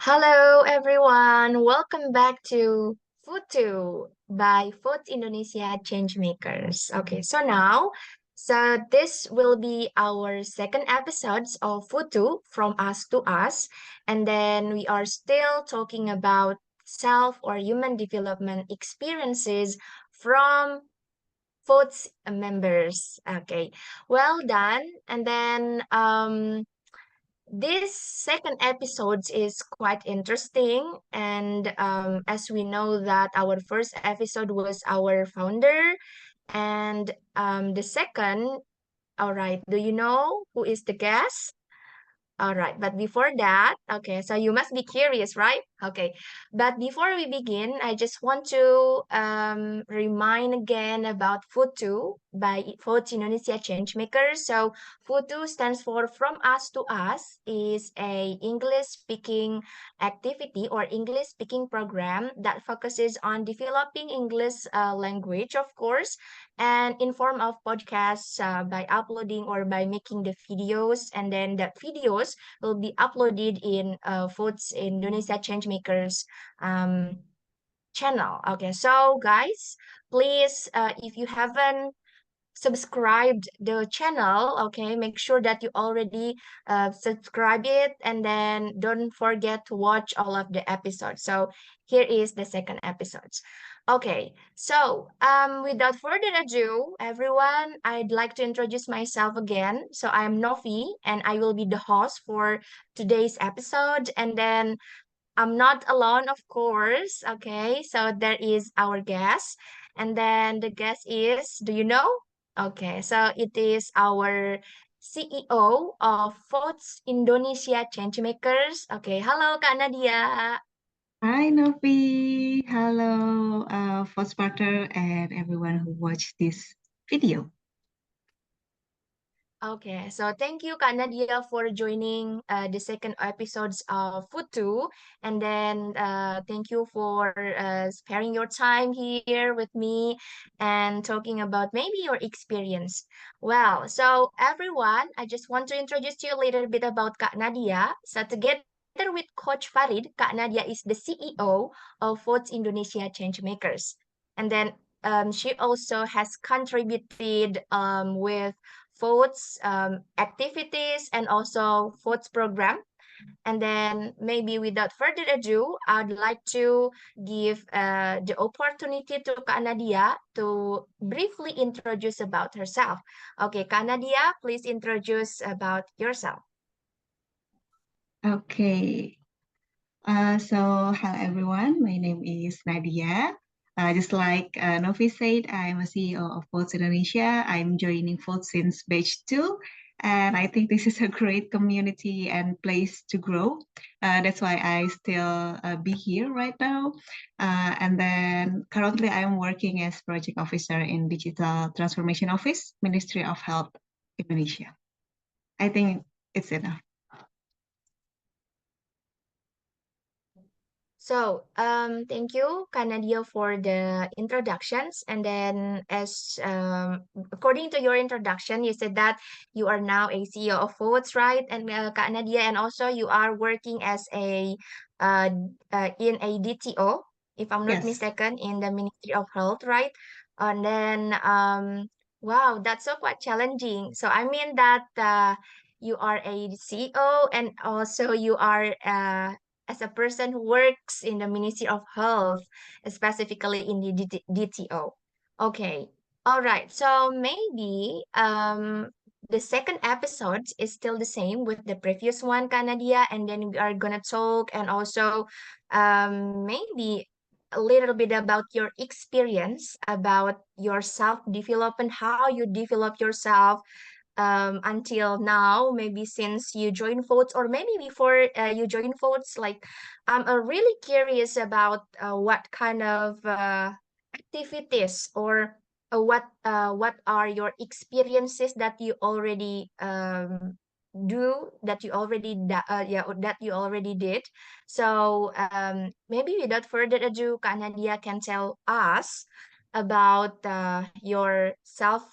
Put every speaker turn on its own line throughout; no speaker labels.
Hello, everyone. Welcome back to FUTU by FUT Indonesia Changemakers. Okay, so this will be our second episodes of FUTU from us to us, and then we are still talking about self or human development experiences from FUT's members. Okay, well done. And then this second episode is quite interesting, and as we know that our first episode was our founder, and the second, all right, do you know who is the guest? All right, but before that, okay, so you must be curious, right? Okay, but before we begin, I just want to remind again about FUTU by FUTU Indonesia Changemakers. So FUTU stands for From Us to Us, is a English speaking activity or English speaking program that focuses on developing English language, of course, and in form of podcasts by uploading or by making the videos, and then the videos will be uploaded in Foods Indonesia Changemakers um, channel. Okay, so guys, please, if you haven't subscribed the channel, okay, make sure that you already subscribe it, and then don't forget to watch all of the episodes. So here is the second episode. Okay, so without further ado, everyone, I'd like to introduce myself again. So I'm Novi, and I will be the host for today's episode. And then I'm not alone, of course. Okay, so there is our guest, and then the guest is, do you know? Okay, so it is our CEO of Foods Indonesia Changemakers. Okay, hello, Kak Nadia.
Hi, Novi. Hello, Foxparter and everyone who watched this video.
Okay, so thank you, Kak Nadia, for joining the second episodes of FUTU. And then thank you for sparing your time here with me and talking about maybe your experience. Well, so everyone, I just want to introduce you a little bit about Kak Nadia. So together with Coach Farid, Kak Nadia is the CEO of FUTS Indonesia Changemakers. And then she also has contributed with FODS activities and also FODS program. And then maybe without further ado, I'd like to give the opportunity to Kak Nadia to briefly introduce about herself. Okay, Kak Nadia, please introduce about yourself.
Okay. Hello everyone. My name is Nadia. Just like Novi said, I'm a CEO of Foods Indonesia. I'm joining Foods since batch 2, and I think this is a great community and place to grow. That's why I still be here right now. And then currently I'm working as project officer in Digital Transformation Office, Ministry of Health Indonesia. I think it's enough.
So, thank you, Kanadia, for the introductions. And then, as according to your introduction, you said that you are now a CEO of Foods, right? And Kanadia, and also you are working as a uh, in a DTO, if I'm not
Yes.
mistaken, in the Ministry of Health, right? And then, wow, that's so quite challenging. So, I mean that you are a CEO and also you are as a person who works in the Ministry of Health, specifically in the DTO. Okay, all right. So maybe the second episode is still the same with the previous one, Kanadia, and then we are gonna talk and also maybe a little bit about your experience about your self development, how you develop yourself until now, maybe since you joined votes or maybe before you joined votes. Like I'm really curious about what kind of activities or what are your experiences that you already do that you already that you already did. So maybe without further ado, Kak Nadia can tell us about your self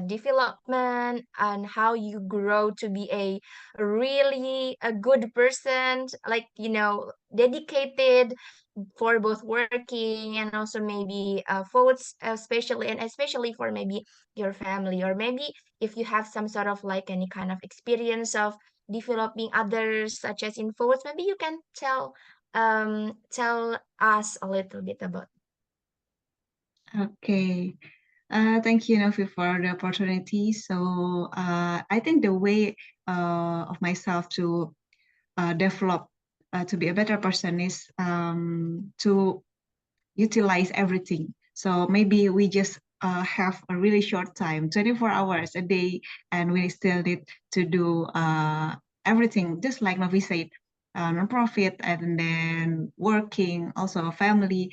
development and how you grow to be a really a good person, like, dedicated for both working and also maybe votes, especially and especially for maybe your family, or maybe if you have some sort of like any kind of experience of developing others, such as in votes, maybe you can tell us a little bit about.
Okay. Thank you, Novi, for the opportunity. So, I think the way of myself to develop to be a better person is to utilize everything. So maybe we just have a really short time, 24 hours a day, and we still need to do everything, just like Novi said, non-profit and then working, also family.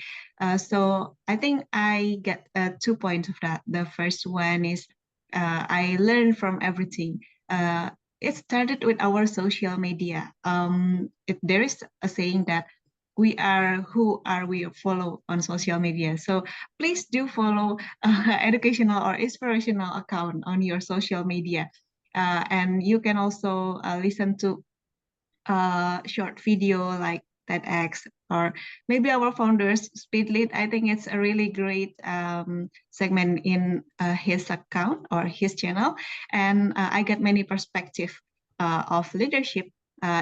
So I think I get 2 points of that. The first one is I learn from everything. It started with our social media. There is a saying that we are who are we follow on social media. So please do follow educational or inspirational account on your social media. And you can also listen to short video like TEDx or maybe our founders Speedlit. I think it's a really great segment in his account or his channel, and I get many perspective of leadership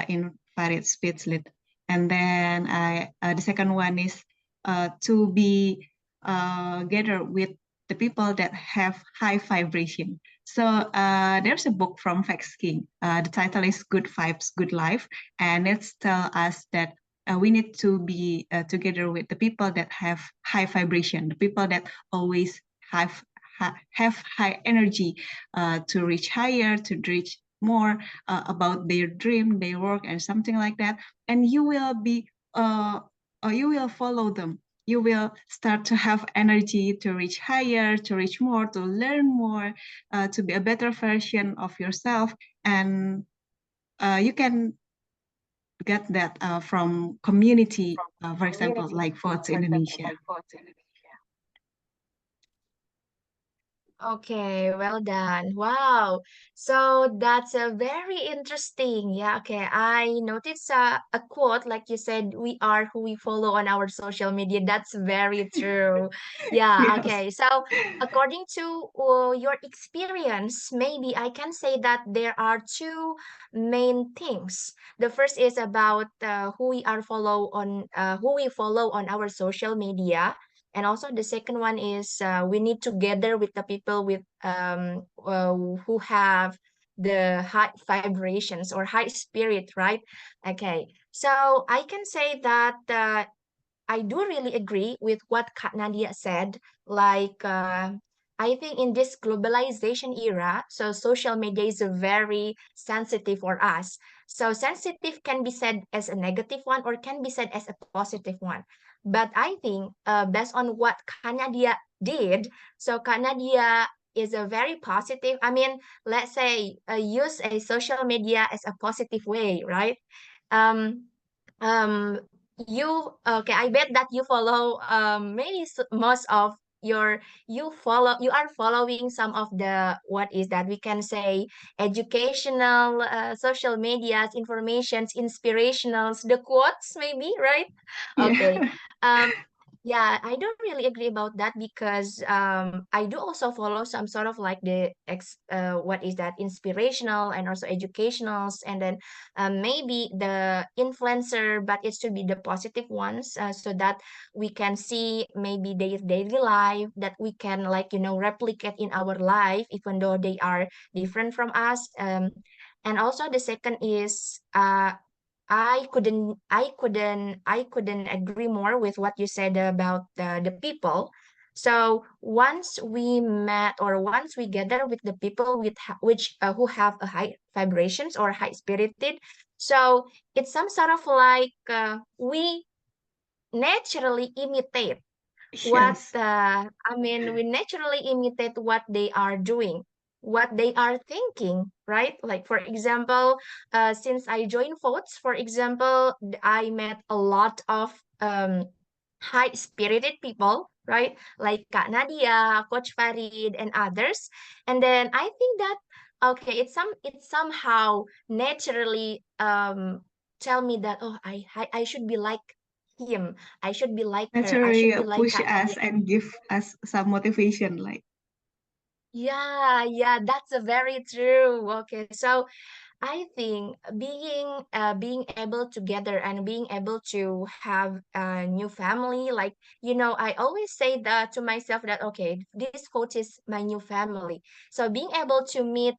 in Farid Speedlit. And then the second one is to be gather with the people that have high vibration. So there's a book from Vex King. The title is Good Vibes, Good Life, and it's tell us that we need to be together with the people that have high vibration, the people that always have high energy to reach higher, to reach more about their dream, their work, and something like that. And uh, you will follow them. You will start to have energy to reach higher, to reach more, to learn more, to be a better version of yourself. And you can get that from community, for example, like Votes Indonesia.
Okay, well done. Wow. So that's a very interesting. Yeah, okay. I noticed a quote, like you said, we are who we follow on our social media. That's very true. Yeah,
Yes.
okay. So according to your experience, maybe I can say that there are two main things. The first is about who we follow on our social media, and also the second one is we need to gather with the people with who have the high vibrations or high spirit, right? Okay, so I can say that I do really agree with what Nadia said. Like, I think in this globalization era, so social media is very sensitive for us. So sensitive can be said as a negative one or can be said as a positive one. But I think, based on what Kanadia did, so Kanadia is a very positive. I mean, let's say use a social media as a positive way, right? Um, um, you okay, I bet that you follow maybe most of your you are following some of the, what is that we can say, educational social medias, informations, inspirationals, the quotes maybe, right? Okay.
Yeah.
um yeah, I don't really agree about that because I do also follow some sort of like the what is that, inspirational and also educationals, and then maybe the influencer, but it should be the positive ones, so that we can see maybe their daily life, that we can, like, replicate in our life, even though they are different from us. And also the second is I couldn't agree more with what you said about the people. So once we met or once we gather with the people with which who have a high vibrations or high spirited, so it's some sort of like we naturally imitate what
Yes.
I mean, we naturally imitate what they are doing, what they are thinking, right? Like for example, since I joined votes, for example, I met a lot of high spirited people. right? Like Kak Nadia, Coach Farid, and others. And then I think that okay, it's somehow naturally tell me that oh I should be like him. I should be like her. I
Naturally
should be like
push
Kak
us
Nadia.
and give us some motivation, like.
Yeah, yeah, that's a very true. Okay, so I think being able together and being able to have a new family, like I always say that to myself that okay, this coach is my new family. So being able to meet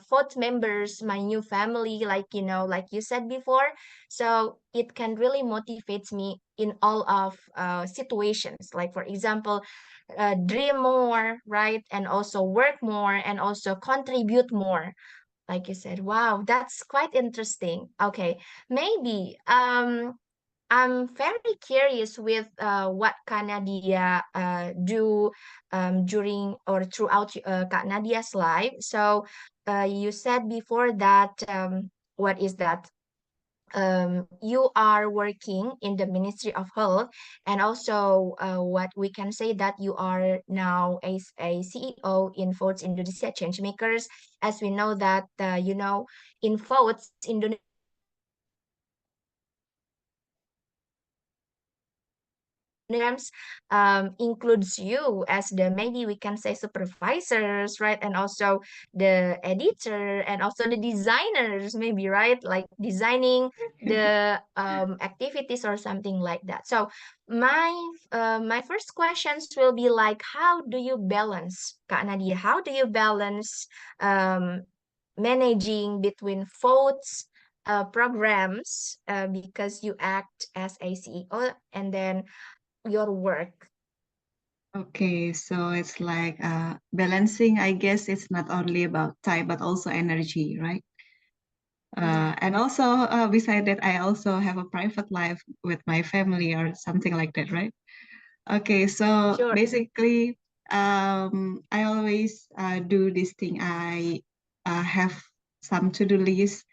fourth members, my new family, like like you said before, so it can really motivate me in all of situations. Like for example, dream more, right, and also work more, and also contribute more like you said. Wow, that's quite interesting. Okay, maybe I'm very curious with what Kak Nadia do during or throughout Kak Nadia's life. So you said before that what is that? You are working in the Ministry of Health, and also what we can say that you are now a CEO in Votes Indonesia Changemakers, as we know that in Votes Indonesia Changemakers, programs includes you as the maybe we can say supervisors, right? And also the editor and also the designers, maybe, right? Like designing the activities or something like that. So my first questions will be like, how do you balance, Kak Nadia? How do you balance um, managing between votes? Programs because you act as a CEO and then your work.
Okay, so it's like balancing, I guess it's not only about time, but also energy, right?
Yeah,
And also, beside that, I also have a private life with my family or something like that, right? Okay, so
sure.
basically, I always do this thing. I have some to-do list,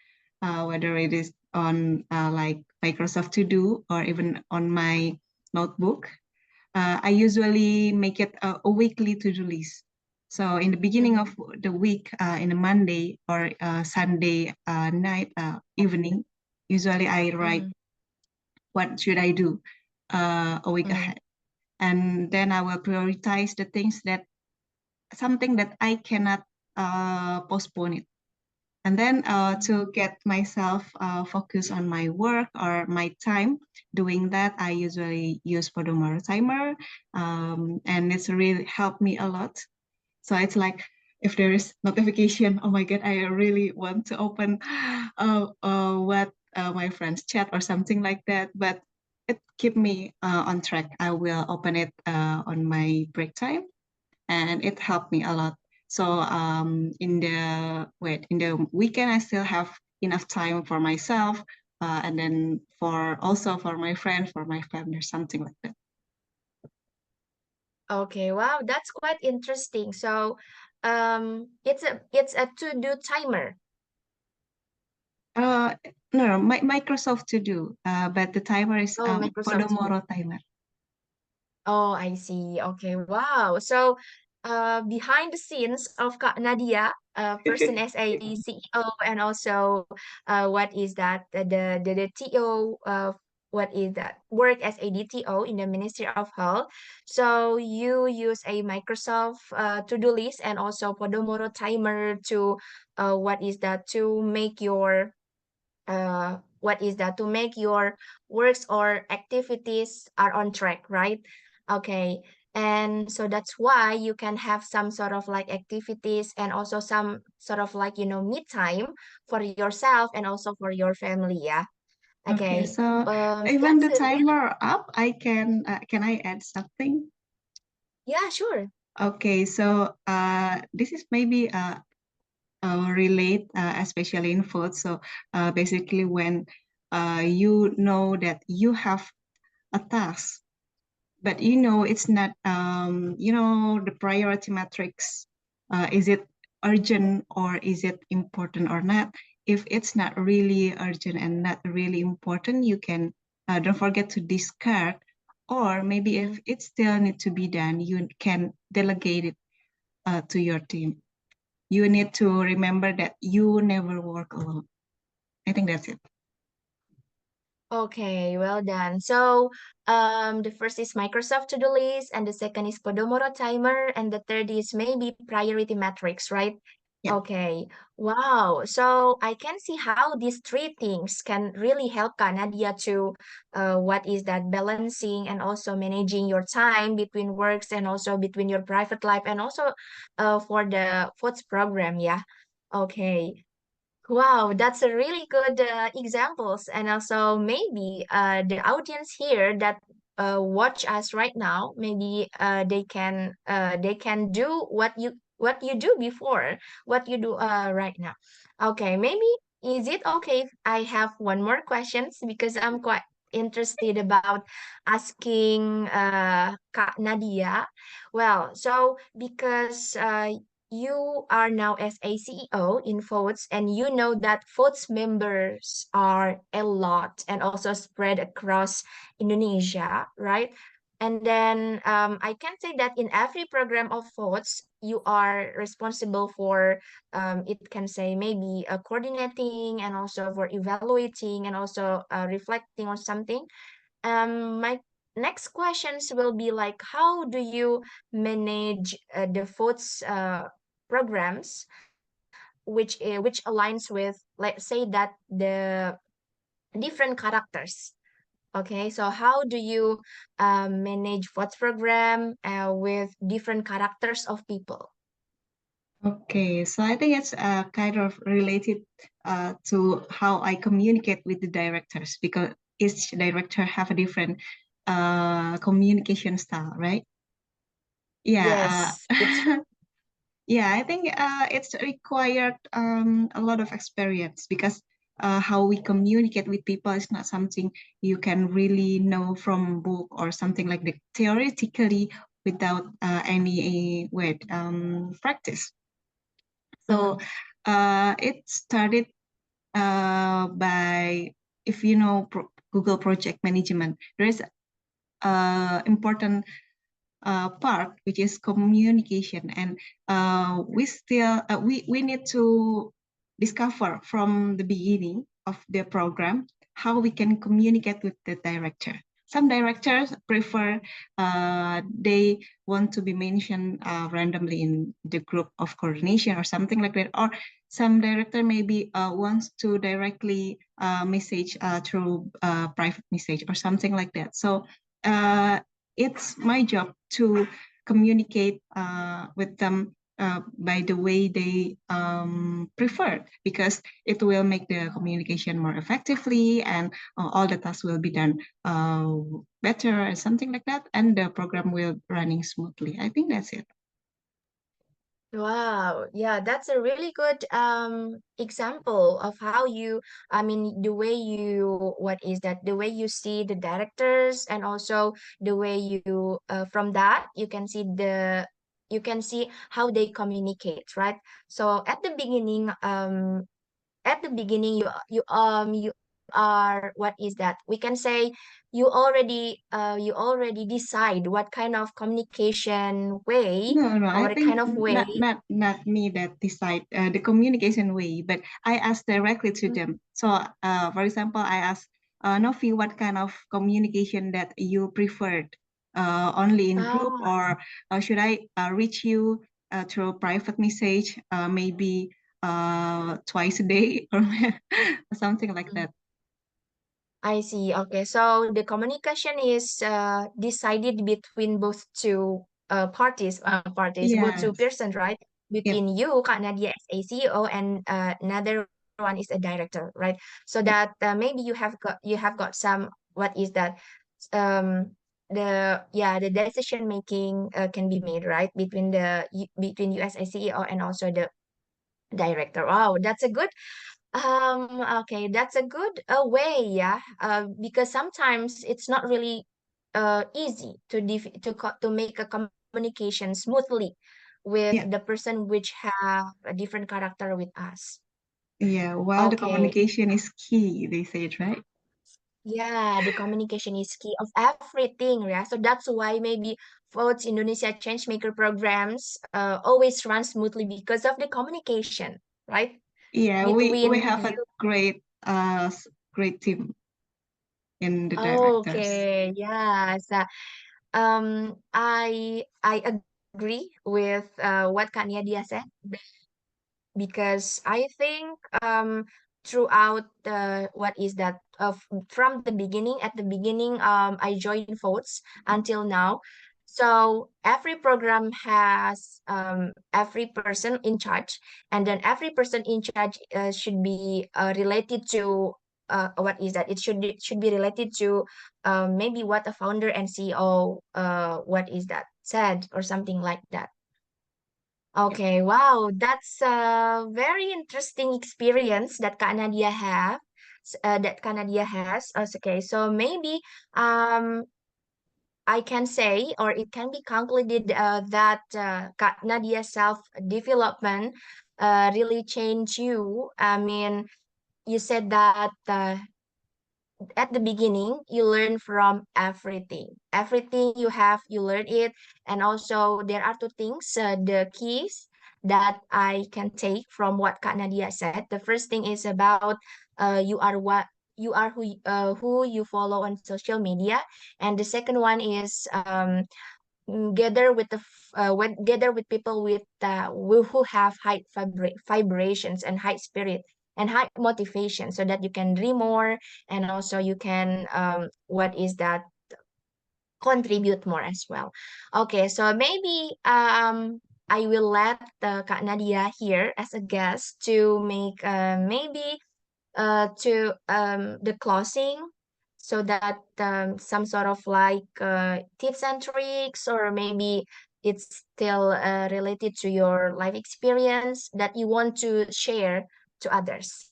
whether it is on like Microsoft To Do or even on my notebook. I usually make it a weekly to-do list. So in the beginning of
Mhm,
the week, in a Monday or Sunday night, evening, usually I write
mhm,
what should I do a week
mhm,
ahead. And then I will prioritize the things that something that I cannot postpone it. And then
mhm.
to get myself focused on my work or my time doing that, I usually use Pomodoro timer, and it's really helped me a lot. So it's like if there is notification, oh my God, I really want to open what my friends chat or something like that, but it keep me on track. I will open it on my break time, and it helped me a lot. So in the weekend, I still have enough time for myself, and then for also for my friend, for my family, something like that.
Okay, wow, that's quite interesting. So, it's a to-do timer.
Uh, no, my Microsoft To Do, but the timer is
Oh, Microsoft to do.
Pomodoro timer.
Oh, I see. Okay, wow. So, behind the scenes of Kak Nadia, person as a CEO, and also, what is that? The TO, what is that? Work as a DTO in the Ministry of Health. So you use a Microsoft to-do list and also Pomodoro timer to, what is that? To make your what is that to make your works or activities are on track, right? Okay, and so that's why you can have some sort of like activities and also some sort of like me time for yourself and also for your family. Yeah.
Okay,
Okay.
so even
That's
the
a really
timer up, I can I add something?
yeah, sure.
Okay, so this is maybe relate, especially in food. So basically, when you know that you have a task, but you know it's not, you know, the priority matrix. Is it urgent or is it important or not? If it's not really urgent and not really important, you can don't forget to discard Or maybe
Mhm.
if it still need to be done, you can delegate it to your team. You need to remember that you never work alone. I think that's it.
Okay, well done. So, the first is Microsoft to-do list, and the second is Pomodoro timer, and the third is maybe priority metrics, right?
Yeah.
Okay. Wow. So I can see how these three things can really help Kak Nadia to what is that balancing and also managing your time between works and also between your private life and also for the FOTS program, yeah. Okay. Wow, that's a really good examples, and also maybe the audience here that watch us right now, maybe they can do what you do before, what you do right now. Okay, maybe is it okay if I have one more questions because I'm quite interested about asking Kak Nadia. Well, so because you are now as a CEO in Votes, and you know that Votes members are a lot and also spread across Indonesia, right? And then I can say that in every program of Votes, you are responsible for, it can say maybe coordinating and also for evaluating and also reflecting on something. My next questions will be like, how do you manage the FODS programs, which aligns with, let's say that the different characters. Okay, so how do you manage FODS program with different characters of people?
Okay, so I think it's kind of related to how I communicate with the directors because each director have a different communication style, right? Yeah,
Yes, it's true.
yeah, I think it's required a lot of experience because how we communicate with people is not something you can really know from book or something like that theoretically without any wait practice. So
Mhm.
it started by if you know Google Project Management, there is important part, which is communication. And we need to discover from the beginning of the program how we can communicate with the director. Some directors prefer they want to be mentioned randomly in the group of coordination or something like that, or some director maybe wants to directly message through private message or something like that. So uh, it's my job to communicate with them by the way they prefer, because it will make the communication more effectively, and all the tasks will be done better and something like that, and the program will running smoothly. I think that's it.
Wow, yeah, that's a really good example of how you, I mean, the way you, what is that? The way you see the directors and also the way you from that you can see how they communicate, right? So at the beginning you are, what is that? We can say you already decide what kind of communication way
No, no, I
or kind
think
of way.
not me that decide the communication way, but I ask directly to them. So, for example, I ask Novi, what kind of communication that you preferred, only in group,
Ah,
or should I reach you through private message, maybe twice a day or something like
mm,
that?
I see. Okay, so the communication is decided between both two parties, both two
Yes.
persons, right?
Yep.
Between you, Kak Nadia, as a CEO, and another one is a director, right? So
Yep.
that maybe you have got some, what is that? The yeah, the decision making can be made, right, between between you as a CEO and also the director. Wow, that's a good okay, that's a good way, yeah. Because sometimes it's not really easy to to make a communication smoothly with the
Yeah.
person which have a different character with us.
Yeah. While the
Okay.
communication is key, they say it, right?
Yeah, the communication is key of everything, yeah. So that's why maybe FUTU Indonesia Changemaker programs always run smoothly because of the communication, right?
Yeah, we
Between
have a
you.
great team in the directors.
Okay, yes. I agree with what Kak Nadia said because I think throughout the what is that from the beginning at the beginning I joined votes until now. So every program has every person in charge, and then every person in charge should be related to what is that, it should be related to maybe what a founder and CEO what is that said or something like that.
Yep.
Okay, wow, that's a very interesting experience that Kak Nadia has. Okay, so maybe um I can say, or it can be concluded that Kak Nadia's self-development really changed you. I mean, you said that at the beginning you learn from everything you have, you learn it. And also there are two things, the keys that I can take from what Kak Nadia said. The first thing is about you are what you are, who you follow on social media. And the second one is gather with gather with people with who have high vibrations and high spirit and high motivation, so that you can dream more, and also you can what is that, contribute more as well. Okay, so maybe I will let Kak Nadia here as a guest to make maybe to the closing, so that some sort of like tips and tricks, or maybe it's still related to your life experience that you want to share to others.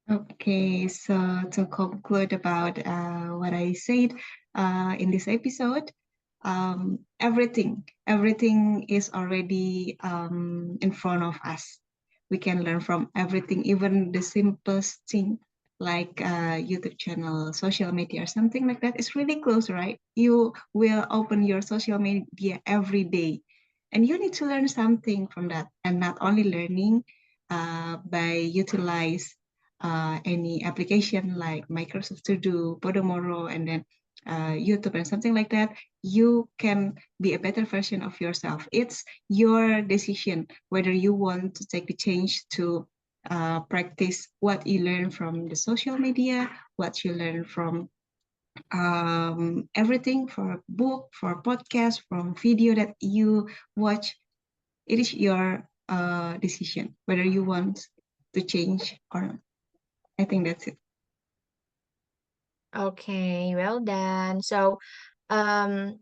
Okay, so to conclude about what I said in this episode, everything is already in front of us. We can learn from everything, even the simplest thing like YouTube channel, social media, or something like that. It's really close, right? You will open your social media every day, and you need to learn something from that, and not only learning by utilize any application like Microsoft To Do, Podomoro, and then YouTube and something like that, you can be a better version of yourself. It's your decision whether you want to take the change to practice what you learn from the social media, what you learn from everything, for a book, for a podcast, from video that you watch. It is your decision whether you want to change or not. I think that's it.
Okay, well done. So um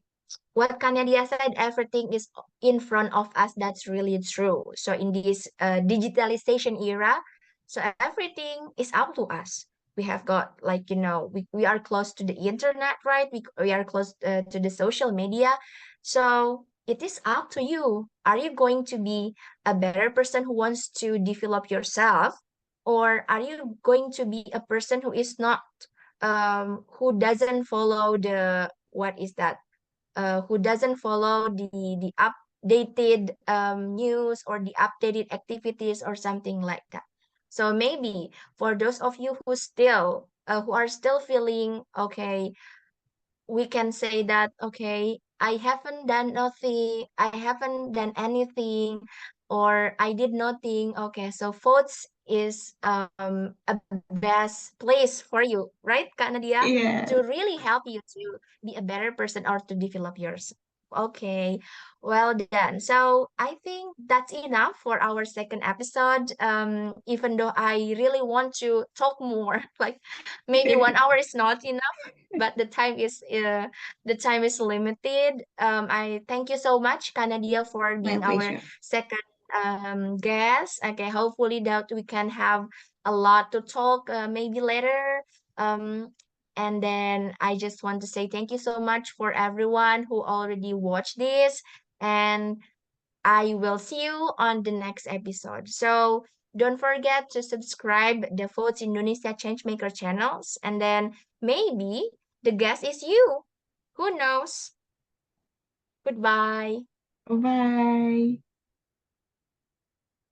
what Kanadia said, everything is in front of us. That's really true. So in this digitalization era, so everything is up to us. We have got, like, we are close to the internet, right? We are close to the social media. So it is up to you. Are you going to be a better person who wants to develop yourself? Or are you going to be a person who is not, who doesn't follow the, what is that? Who doesn't follow the updated news, or the updated activities, or something like that. So maybe for those of you who are still feeling okay, we can say that, okay, I haven't done nothing, I haven't done anything, or I did nothing. Okay, so votes is a best place for you, right, Kak Nadia,
Yeah,
to really help you to be a better person or to develop yourself. Okay, well done. So I think that's enough for our second episode. Even though I really want to talk more, like maybe 1 hour is not enough, but the time is limited. I thank you so much, Kanadia, for
my
being our
pleasure.
second guest. Okay, hopefully that we can have a lot to talk maybe later. Um, and then I just want to say thank you so much for everyone who already watched this, and I will see you on the next episode. So Don't forget to subscribe the FUTU Indonesia Changemaker channels, and then maybe the guest is you. Who knows? Goodbye.
Bye bye.